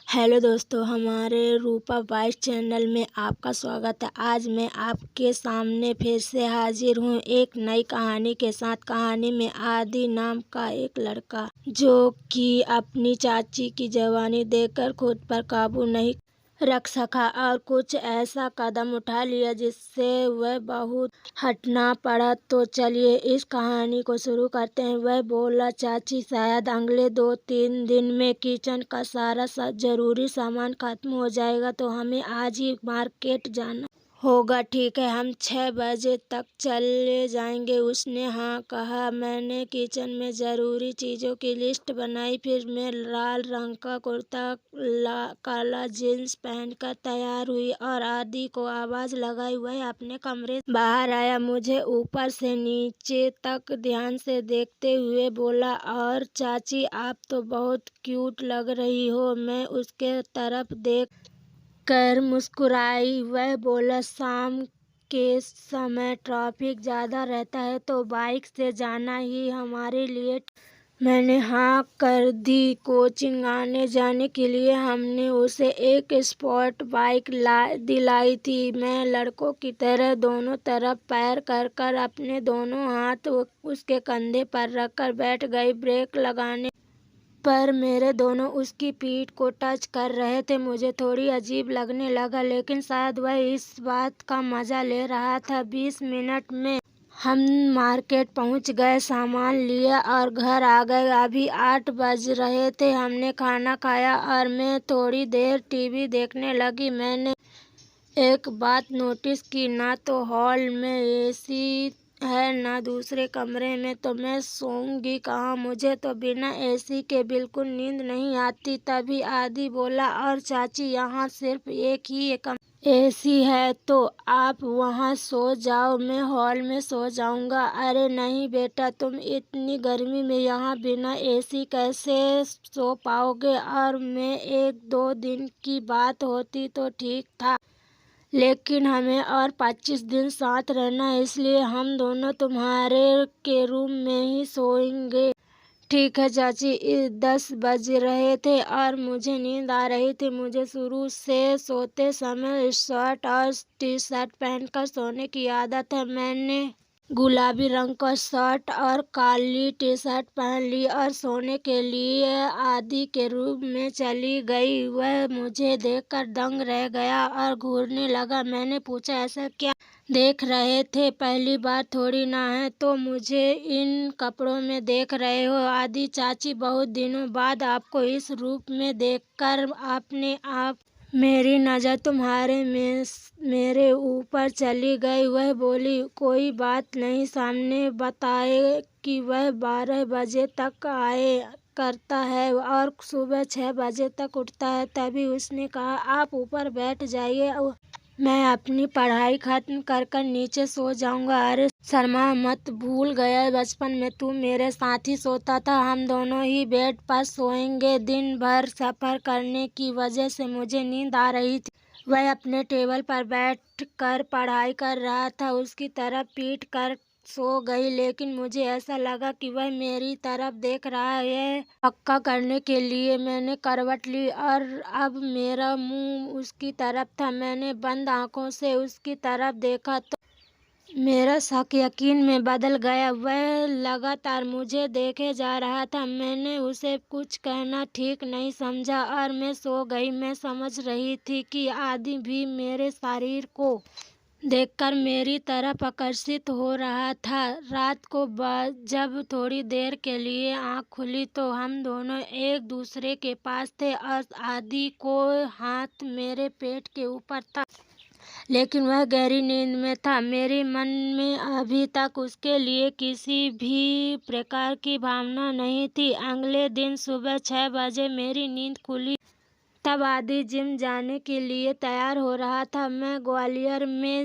Hello दोस्तों, हमारे रूपा vice channel में आपका स्वागत है। आज मैं आपके सामने फिर से हाजिर हूँ एक नई कहानी के साथ। कहानी में आदि नाम का एक लड़का जो कि अपनी चाची की जवानी देखकर खुद पर काबू नहीं रख सका और कुछ ऐसा कदम उठा लिया जिससे वह बहुत हटना पड़ा। तो चलिए इस कहानी को शुरू करते हैं। वह बोला, चाची शायद अगले 2-3 दिन में किचन का सारा जरूरी सामान खत्म हो जाएगा, तो हमें आज ही मार्केट जाना होगा। ठीक है, हम 6 बजे तक चले जाएंगे। उसने हाँ कहा। मैंने किचन में ज़रूरी चीज़ों की लिस्ट बनाई। फिर मैं लाल रंग का कुर्ता काला जीन्स पहनकर तैयार हुई और आदि को आवाज़ लगाई। वह अपने कमरे से बाहर आया, मुझे ऊपर से नीचे तक ध्यान से देखते हुए बोला, और चाची आप तो बहुत क्यूट लग रही हो। मैं उसके तरफ देख कर मुस्कुराई। वह बोला, शाम के समय ट्रैफिक ज़्यादा रहता है तो बाइक से जाना ही हमारे लिए। मैंने हाँ कर दी। कोचिंग आने जाने के लिए हमने उसे एक स्पोर्ट बाइक दिलाई थी। मैं लड़कों की तरह दोनों तरफ पैर कर कर अपने दोनों हाथ उसके कंधे पर रखकर बैठ गई। ब्रेक लगाने पर मेरे दोनों उसकी पीठ को टच कर रहे थे। मुझे थोड़ी अजीब लगने लगा, लेकिन शायद वह इस बात का मजा ले रहा था। 20 मिनट में हम मार्केट पहुंच गए, सामान लिया और घर आ गए। अभी 8 बज रहे थे। हमने खाना खाया और मैं थोड़ी देर टीवी देखने लगी। मैंने एक बात नोटिस की, ना तो हॉल में एसी है ना दूसरे कमरे में, तो मैं सोऊंगी कहाँ? मुझे तो बिना एसी के बिल्कुल नींद नहीं आती। तभी आदि बोला, और चाची यहाँ सिर्फ एक ही एसी है, तो आप वहाँ सो जाओ, मैं हॉल में सो जाऊंगा। अरे नहीं बेटा, तुम इतनी गर्मी में यहाँ बिना एसी कैसे सो पाओगे? और मैं 1-2 दिन की बात होती तो ठीक था, लेकिन हमें और 25 दिन साथ रहना है, इसलिए हम दोनों तुम्हारे के रूम में ही सोएंगे। ठीक है चाची। 10 बज रहे थे और मुझे नींद आ रही थी। मुझे शुरू से सोते समय शर्ट और टी शर्ट पहनकर सोने की आदत है। मैंने गुलाबी रंग का शर्ट और काली टी शर्ट पहन ली और सोने के लिए आदि के रूम में चली गई। वह मुझे देखकर दंग रह गया और घूरने लगा। मैंने पूछा, ऐसा क्या देख रहे थे? पहली बार थोड़ी ना है तो मुझे इन कपड़ों में देख रहे हो? आदि, चाची बहुत दिनों बाद आपको इस रूप में देखकर अपने आप मेरी नज़र तुम्हारे में मेरे ऊपर चली गई। वह बोली, कोई बात नहीं। सामने बताए कि वह 12 बजे तक आया करता है और सुबह 6 बजे तक उठता है। तभी उसने कहा, आप ऊपर बैठ जाइए, मैं अपनी पढ़ाई खत्म कर कर नीचे सो जाऊंगा। अरे शर्मा मत, भूल गया बचपन में तू मेरे साथ ही सोता था। हम दोनों ही बेड पर सोएंगे। दिन भर सफर करने की वजह से मुझे नींद आ रही थी। वह अपने टेबल पर बैठ कर पढ़ाई कर रहा था। उसकी तरफ पीट कर सो गई, लेकिन मुझे ऐसा लगा कि वह मेरी तरफ देख रहा है। यह पक्का करने के लिए मैंने करवट ली और अब मेरा मुंह उसकी तरफ था। मैंने बंद आंखों से उसकी तरफ देखा तो मेरा शक यकीन में बदल गया। वह लगातार मुझे देखे जा रहा था। मैंने उसे कुछ कहना ठीक नहीं समझा और मैं सो गई। मैं समझ रही थी कि आदि भी मेरे शरीर को देखकर मेरी तरफ आकर्षित हो रहा था। रात को जब थोड़ी देर के लिए आँख खुली तो हम दोनों एक दूसरे के पास थे और आदि को हाथ मेरे पेट के ऊपर था, लेकिन वह गहरी नींद में था। मेरे मन में अभी तक उसके लिए किसी भी प्रकार की भावना नहीं थी। अगले दिन सुबह 6 बजे मेरी नींद खुली। तब आदि जिम जाने के लिए तैयार हो रहा था। मैं ग्वालियर में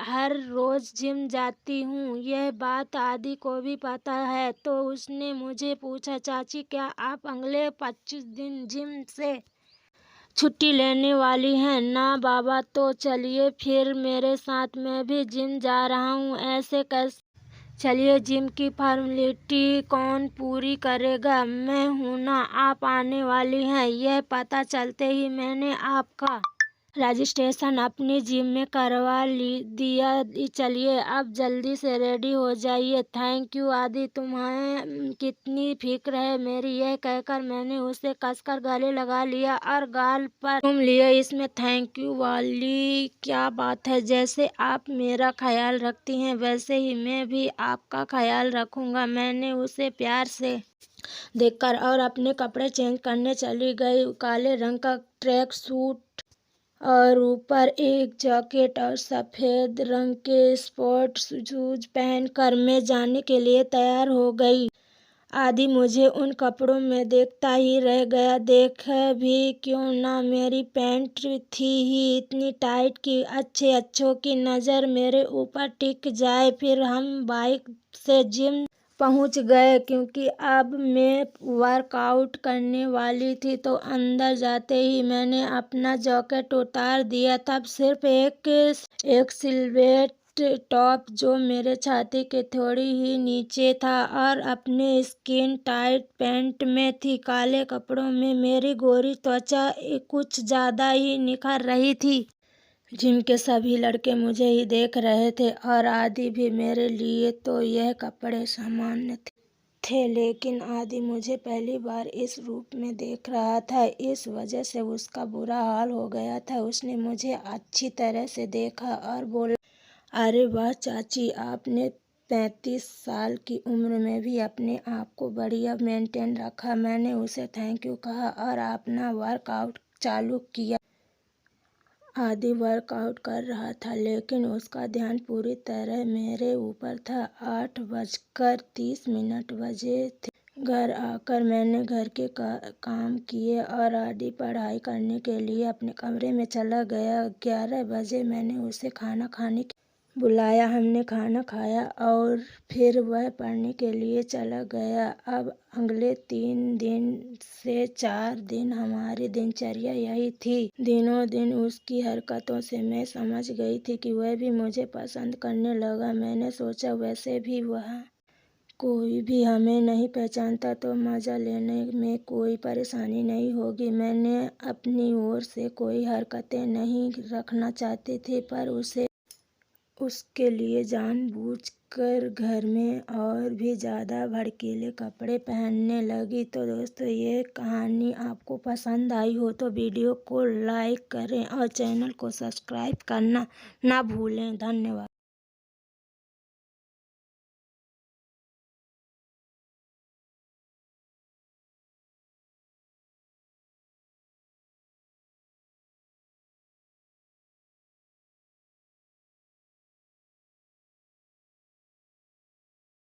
हर रोज जिम जाती हूँ, यह बात आदि को भी पता है। तो उसने मुझे पूछा, चाची क्या आप अगले 25 दिन जिम से छुट्टी लेने वाली हैं? ना बाबा। तो चलिए फिर मेरे साथ, मैं भी जिम जा रहा हूँ। ऐसे कैसे? चलिए, जिम की फॉर्मेलिटी कौन पूरी करेगा? मैं हूं ना, आप आने वाली हैं। यह पता चलते ही मैंने आपका रजिस्ट्रेशन अपनी जिम में करवा दिया। चलिए अब जल्दी से रेडी हो जाइए। थैंक यू आदि, तुम्हें कितनी फिक्र है मेरी। यह कहकर मैंने उसे कसकर गले लगा लिया और गाल पर चूम लिया। इसमें थैंक यू वाली क्या बात है? जैसे आप मेरा ख्याल रखती हैं वैसे ही मैं भी आपका ख्याल रखूंगा। मैंने उसे प्यार से देखकर और अपने कपड़े चेंज करने चली गई। काले रंग का ट्रैक सूट और ऊपर एक जैकेट और सफ़ेद रंग के स्पोर्ट शूज पहनकर मैं जाने के लिए तैयार हो गई। आदि मुझे उन कपड़ों में देखता ही रह गया। देख भी क्यों ना, मेरी पैंट थी ही इतनी टाइट कि अच्छों की नज़र मेरे ऊपर टिक जाए। फिर हम बाइक से जिम पहुंच गए। क्योंकि अब मैं वर्कआउट करने वाली थी तो अंदर जाते ही मैंने अपना जैकेट उतार दिया। तब सिर्फ एक सिल्हूट टॉप जो मेरे छाती के थोड़ी ही नीचे था और अपने स्किन टाइट पैंट में थी। काले कपड़ों में मेरी गोरी त्वचा कुछ ज्यादा ही निखर रही थी। जिम के सभी लड़के मुझे ही देख रहे थे और आदि भी। मेरे लिए तो यह कपड़े सामान्य थे, लेकिन आदि मुझे पहली बार इस रूप में देख रहा था। इस वजह से उसका बुरा हाल हो गया था। उसने मुझे अच्छी तरह से देखा और बोला, अरे वाह चाची, आपने 35 साल की उम्र में भी अपने आप को बढ़िया मेंटेन रखा। मैंने उसे थैंक यू कहा और अपना वर्कआउट चालू किया। आदि वर्कआउट कर रहा था लेकिन उसका ध्यान पूरी तरह मेरे ऊपर था। 8:30 बजे थे। घर आकर मैंने घर के काम किए और आदि पढ़ाई करने के लिए अपने कमरे में चला गया। 11 बजे मैंने उसे खाना खाने बुलाया। हमने खाना खाया और फिर वह पढ़ने के लिए चला गया। अब अगले 3 से 4 दिन हमारी दिनचर्या यही थी। दिनों दिन उसकी हरकतों से मैं समझ गई थी कि वह भी मुझे पसंद करने लगा। मैंने सोचा वैसे भी वह कोई भी हमें नहीं पहचानता तो मज़ा लेने में कोई परेशानी नहीं होगी। मैंने अपनी ओर से कोई हरकतें नहीं रखना चाहती थी, पर उसके लिए जानबूझकर घर में और भी ज़्यादा भड़कीले कपड़े पहनने लगी। तो दोस्तों, ये कहानी आपको पसंद आई हो तो वीडियो को लाइक करें और चैनल को सब्सक्राइब करना ना भूलें। धन्यवाद।